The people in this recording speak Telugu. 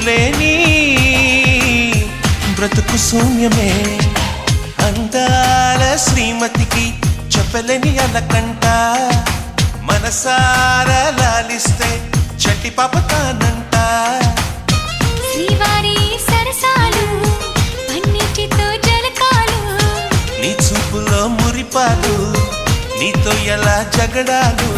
లేని బ్రతుకు శూన్యమే అందాల శ్రీమతికి చెప్పలేని అలకంట మనసారా లాలిస్తే చట్టి పాపతానంట శ్రీవారి సరసాలు పన్నిటితో జలకాలు నీ చూపులో మురిపాలు నీతో ఎలా జగడాలు